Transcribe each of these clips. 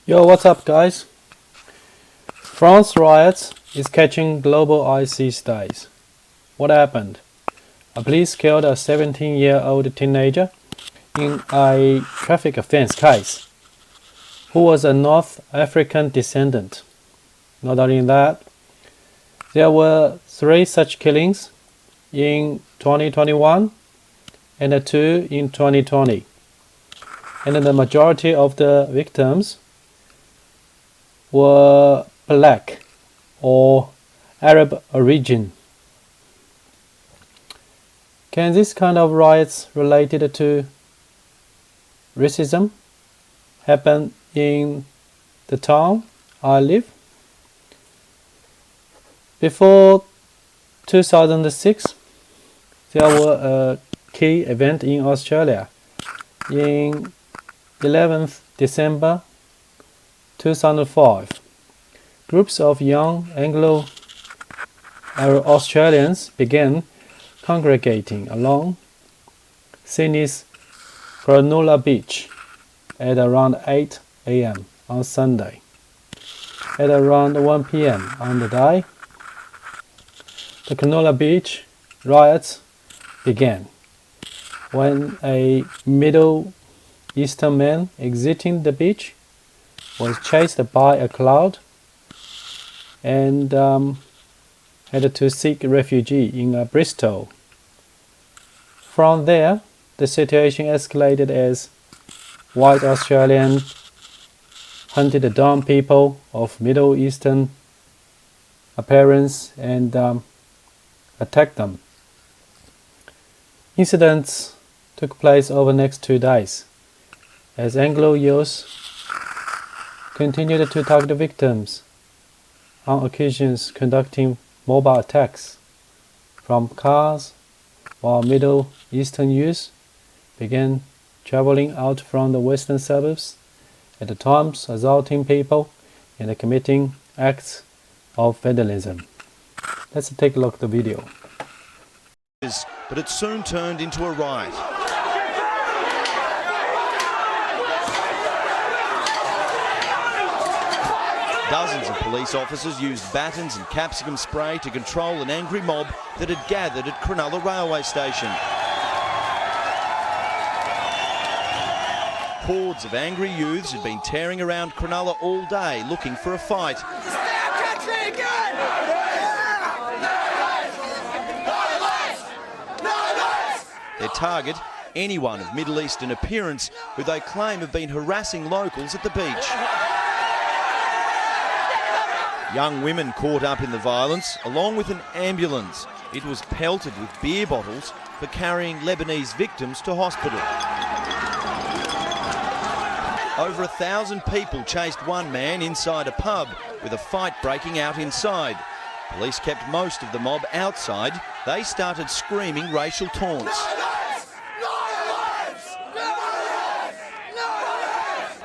Yo, what's up, guys? France riots is catching global IC stays. What happened? A police killed a 17-year-old teenager in a traffic offense case, who was a North African descendant. Not only that, there were 3 such killings in 2021 and 2 in 2020, and the majority of the victims were black or Arab origin. Can this kind of riots related to racism happen in the town I live? Before 2006, there were a key event in Australia. In 11th December 2005, groups of young Anglo-Australians began congregating along Sydney's Cronulla Beach at around 8 a.m. on Sunday. At around 1 p.m. on the day, the Cronulla Beach riots began when a Middle Eastern man exiting the beach was chased by a crowd and had to seek refuge in Bristol. From there, the situation escalated as white Australians hunted down people of Middle Eastern appearance and attacked them. Incidents took place over the next 2 days as Anglo youths continued to target victims, on occasions conducting mobile attacks from cars, while Middle Eastern youth began traveling out from the western suburbs, at times assaulting people and committing acts of vandalism. Let's take a look at the video. But it soon turned into a riot. Dozens of police officers used batons and capsicum spray to control an angry mob that had gathered at Cronulla railway station. Hordes of angry youths had been tearing around Cronulla all day looking for a fight. Their target, anyone of Middle Eastern appearance who they claim have been harassing locals at the beach. Young women caught up in the violence, along with an ambulance. It was pelted with beer bottles for carrying Lebanese victims to hospital. Over 1,000 people chased one man inside a pub, with a fight breaking out inside. Police kept most of the mob outside. They started screaming racial taunts.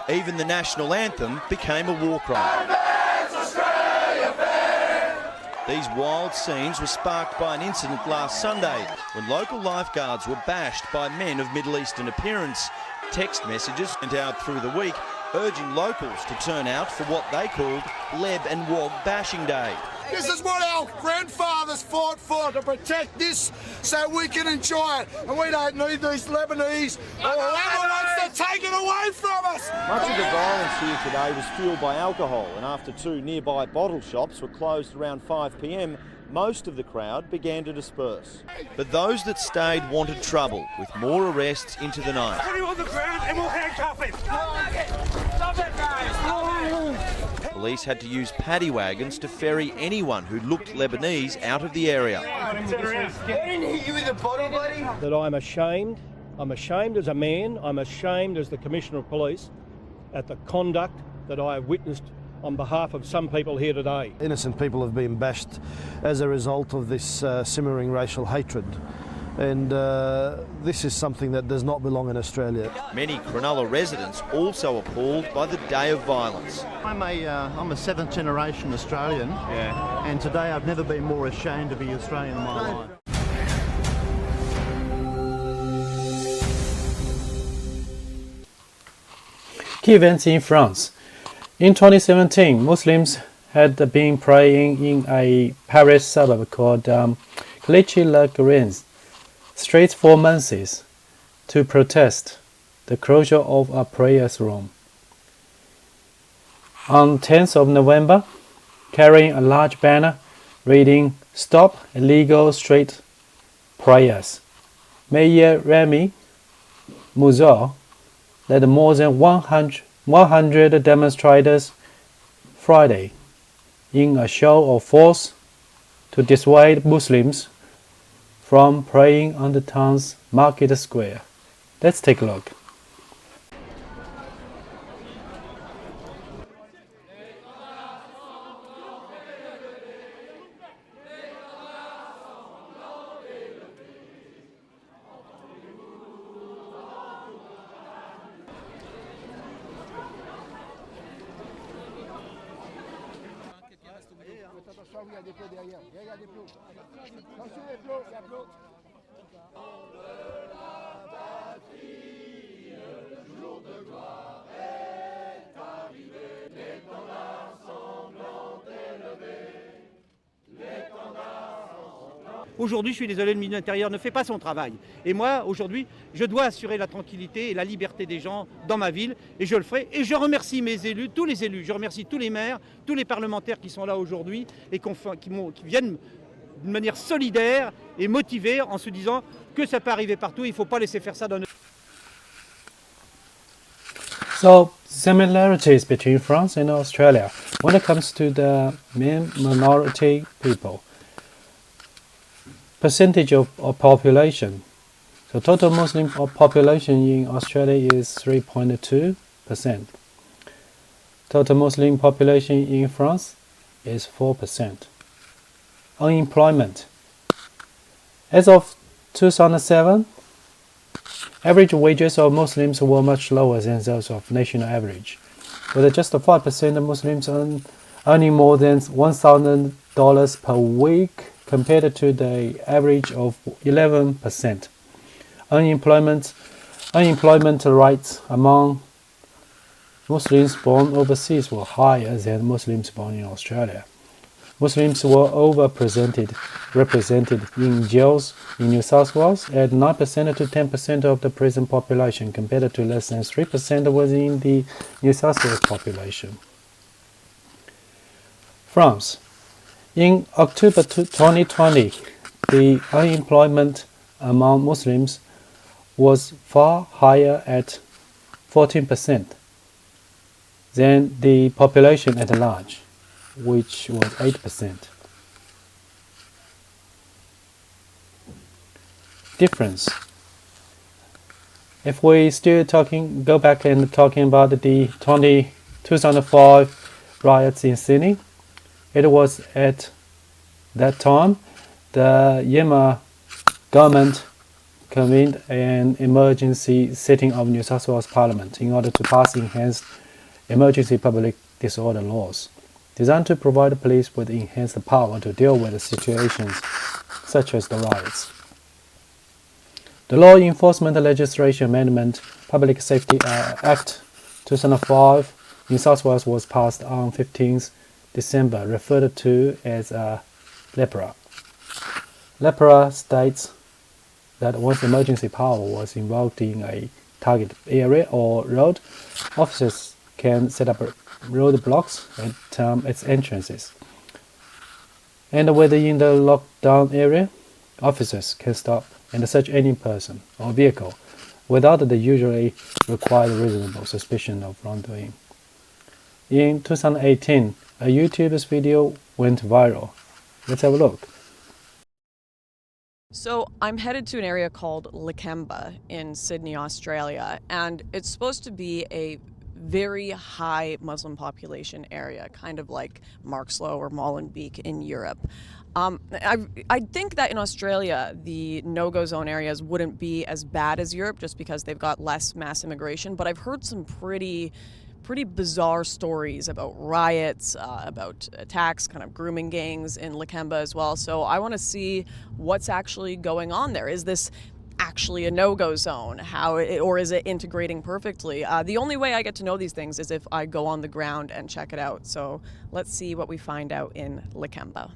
Even the national anthem became a war cry. These wild scenes were sparked by an incident last Sunday when local lifeguards were bashed by men of Middle Eastern appearance. Text messages went out through the week urging locals to turn out for what they called Leb and Wog Bashing Day. This is what our grandfathers fought for, to protect this so we can enjoy it. And we don't need these Lebanese or whoever to take it away from us. Much of the violence here today was fueled by alcohol, and after 2 nearby bottle shops were closed around 5 p.m, most of the crowd began to disperse. But those that stayed wanted trouble, with more arrests into the night. Put him on the ground and we'll handcuff him. Stop it, guys. Police had to use paddy wagons to ferry anyone who looked Lebanese out of the area. That I'm ashamed. I'm ashamed as a man. I'm ashamed as the Commissioner of Police at the conduct that I have witnessed on behalf of some people here today. Innocent people have been bashed as a result of this simmering racial hatred. And this is something that does not belong in Australia. Many Cronulla residents also appalled by the day of violence. I'm a 7th generation Australian, and today I've never been more ashamed to be Australian in my life. Key events in France. In 2017, Muslims had been praying in a Paris suburb called Clichy-le-Grand streets for months to protest the closure of a prayer room. On 10th of November, carrying a large banner reading "Stop Illegal Street Prayers," Mayor Remy Mouzor led more than 100 demonstrators Friday in a show of force to dissuade Muslims from praying on the town's market square. Let's take a look. Aujourd'hui, je suis désolé, le ministre de l'Intérieur ne fait pas son travail. Et moi, aujourd'hui, je dois assurer la tranquillité et la liberté des gens dans ma ville, et je le ferai. Et je remercie mes élus, tous les élus, je remercie tous les maires, tous les parlementaires qui sont là aujourd'hui et qui viennent de manière solidaire et motivée en se disant que ça peut arriver partout, il ne faut pas laisser faire ça dans notre... So, similarities between France and Australia when it comes to the minority people. Percentage of population. So total Muslim population in Australia is 3.2%. Total Muslim population in France is 4%. Unemployment. As of 2007, average wages of Muslims were much lower than those of national average, with just 5% of Muslims earning more than $1,000 per week compared to the average of 11%. Unemployment rates among Muslims born overseas were higher than Muslims born in Australia. Muslims were represented in jails in New South Wales at 9% to 10% of the prison population, compared to less than 3% within the New South Wales population. France. In October 2020, the unemployment among Muslims was far higher at 14% than the population at large, which was 8%. Difference. If we still go back and talking about the 2005 riots in Sydney, it was at that time the Yema government convened an emergency sitting of New South Wales Parliament in order to pass enhanced emergency public disorder laws, designed to provide the police with enhanced power to deal with situations such as the riots. The Law Enforcement Legislation Amendment Public Safety Act 2005 in South Wales was passed on 15th December, referred to as LEPRA. LEPRA states that once emergency power was invoked in a target area or road, officers can set up roadblocks at its entrances. And within the lockdown area, officers can stop and search any person or vehicle without the usually required reasonable suspicion of wrongdoing. In 2018, a YouTube's video went viral. Let's have a look. So I'm headed to an area called Lakemba in Sydney, Australia, and it's supposed to be a very high Muslim population area, kind of like Markslow or Molenbeek in Europe. I think that in Australia, the no-go zone areas wouldn't be as bad as Europe just because they've got less mass immigration, but I've heard some pretty bizarre stories about riots, about attacks, kind of grooming gangs in Lakemba as well. So I want to see what's actually going on there. Is this actually a no-go zone? Or is it integrating perfectly? The only way I get to know these things is if I go on the ground and check it out. So let's see what we find out in Lakemba.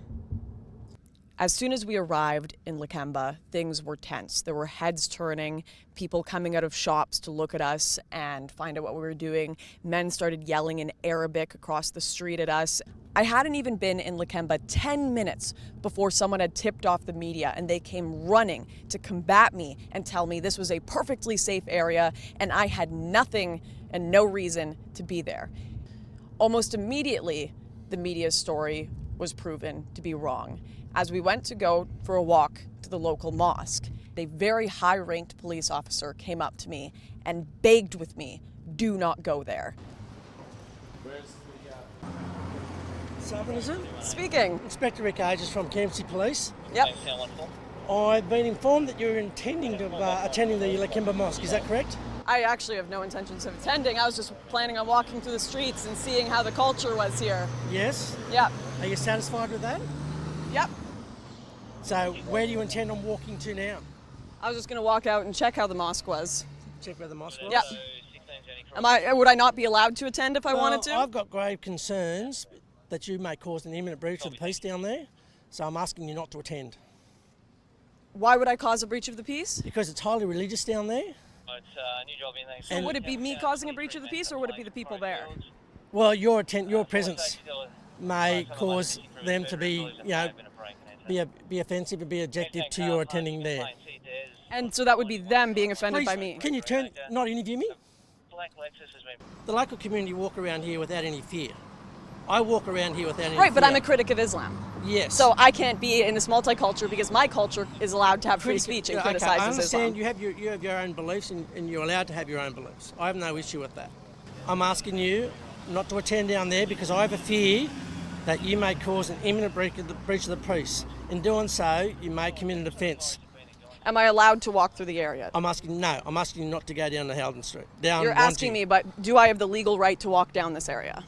As soon as we arrived in Lakemba, things were tense. There were heads turning, people coming out of shops to look at us and find out what we were doing. Men started yelling in Arabic across the street at us. I hadn't even been in Lakemba 10 minutes before someone had tipped off the media, and they came running to combat me and tell me this was a perfectly safe area and I had nothing and no reason to be there. Almost immediately, the media's story was proven to be wrong. As we went to go for a walk to the local mosque, a very high-ranked police officer came up to me and begged with me, do not go there. Southern, is it? Speaking. Inspector Rick Ages from Campsie Police. Yep. I've been informed that you're intending to attending the Lakemba Mosque, is that correct? I actually have no intentions of attending. I was just planning on walking through the streets and seeing how the culture was here. Yes? Yep. Are you satisfied with that? Yep. So where do you intend on walking to now? I was just going to walk out and check how the mosque was. Check where the mosque was? Yep. Would I not be allowed to attend if I wanted to? I've got grave concerns that you may cause an imminent breach of the peace down there, so I'm asking you not to attend. Why would I cause a breach of the peace? Because it's highly religious down there. So would it be me causing a breach of the peace, or would it be the people there? Well, your presence may cause them to be, be offensive and be objective to your attending there. And so that would be them being offended Please, by me. Can you not interview me? The local community walk around here without any fear. I walk around here without any fear. Right, but I'm a critic of Islam. Yes. So I can't be in this multicultural because my culture is allowed to have free speech and criticizes I understand Islam. you have your own beliefs and you're allowed to have your own beliefs. I have no issue with that. I'm asking you not to attend down there because I have a fear that you may cause an imminent breach of the peace. In doing so, you may commit an offence. Am I allowed to walk through the area? I'm asking you not to go down to Haldon Street. You're asking me, but do I have the legal right to walk down this area?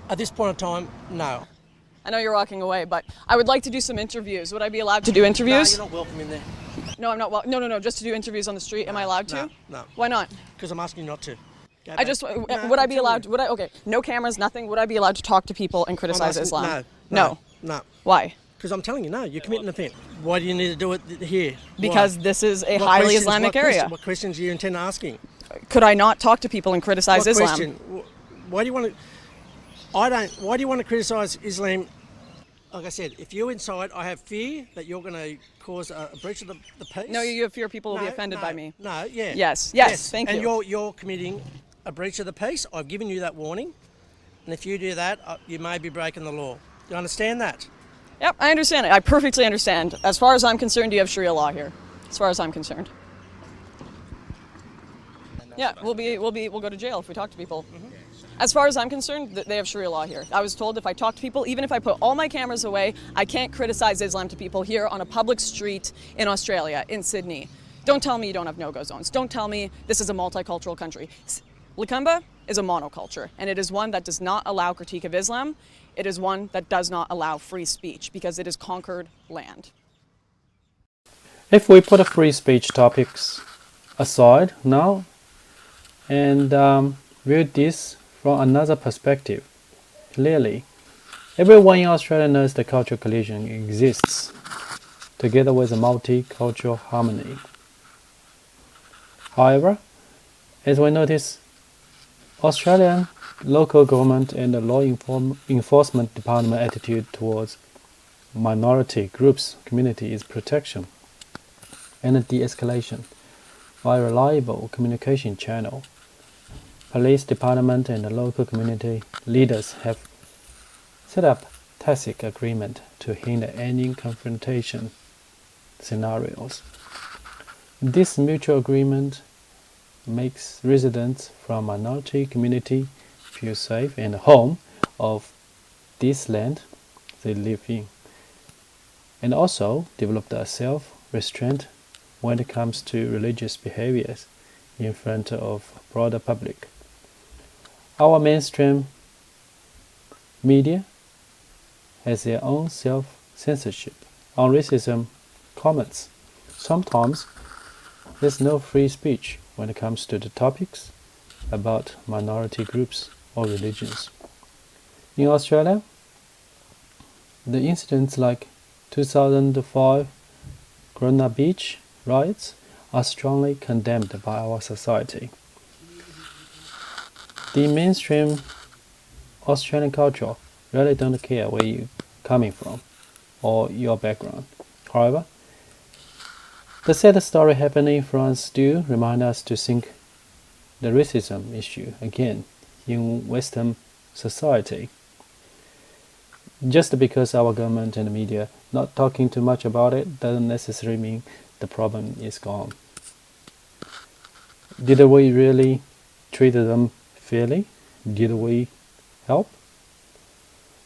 At this point in time, no. I know you're walking away, but I would like to do some interviews. Would I be allowed to do interviews? No, you're not welcome in there. No, I'm not. No, just to do interviews on the street. Am I allowed to? No. Why not? Because I'm asking you not to. Would I be allowed? Okay, no cameras, nothing. Would I be allowed to talk to people and criticize Islam? No. Why? Because I'm telling you, no, you're committing an offence. Why do you need to do it here? Because this is a highly Islamic area. What questions do you intend asking? Could I not talk to people and criticize Islam? Question? Why do you want to? Why do you want to criticise Islam? Like I said, if you're inside, I have fear that you're going to cause a breach of the peace. No, you have fear people will be offended by me. No, yeah. Yes, thank you. And you're committing a breach of the peace. I've given you that warning. And if you do that, you may be breaking the law. Do you understand that? Yep, I understand it. I perfectly understand. As far as I'm concerned, you have Sharia law here. As far as I'm concerned. Yeah, we'll go to jail if we talk to people. Mm-hmm. As far as I'm concerned, they have Sharia law here. I was told if I talk to people, even if I put all my cameras away, I can't criticize Islam to people here on a public street in Australia, in Sydney. Don't tell me you don't have no-go zones. Don't tell me this is a multicultural country. Lakemba is a monoculture, and it is one that does not allow critique of Islam. It is one that does not allow free speech because it is conquered land. If we put the free speech topics aside now and view this from another perspective, clearly, everyone in Australia knows the cultural collision exists, together with a multicultural harmony. However, as we notice, Australian local government and the law enforcement department attitude towards minority groups, community is protection and de-escalation via reliable communication channel. Police department and the local community leaders have set up tacit agreement to hinder any confrontation scenarios. This mutual agreement makes residents from minority community feel safe and home of this land they live in, and also develop a self-restraint when it comes to religious behaviors in front of broader public. Our mainstream media has their own self-censorship on racism comments. Sometimes there's no free speech when it comes to the topics about minority groups or religions. In Australia, the incidents like 2005 Corona Beach riots are strongly condemned by our society. The mainstream Australian culture really don't care where you're coming from or your background. However, the sad story happening in France do remind us to think the racism issue again in Western society. Just because our government and the media not talking too much about it doesn't necessarily mean the problem is gone. Did we really treat them fairly? Did we help?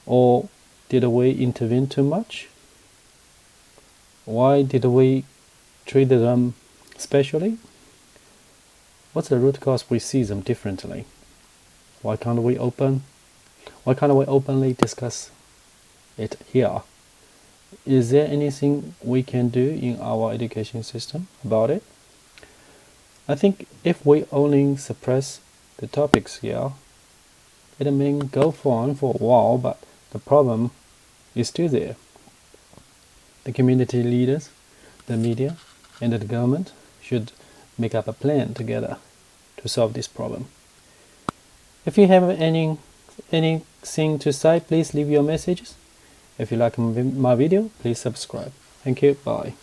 Or did we intervene too much? Why did we treat them specially? What's the root cause we see them differently? Why can't we openly discuss it here? Is there anything we can do in our education system about it? I think if we only suppress the topics here, it may go on for a while, but the problem is still there. The community leaders, the media, and the government should make up a plan together to solve this problem. If you have anything to say, please leave your messages. If you like my video, please subscribe. Thank you. Bye.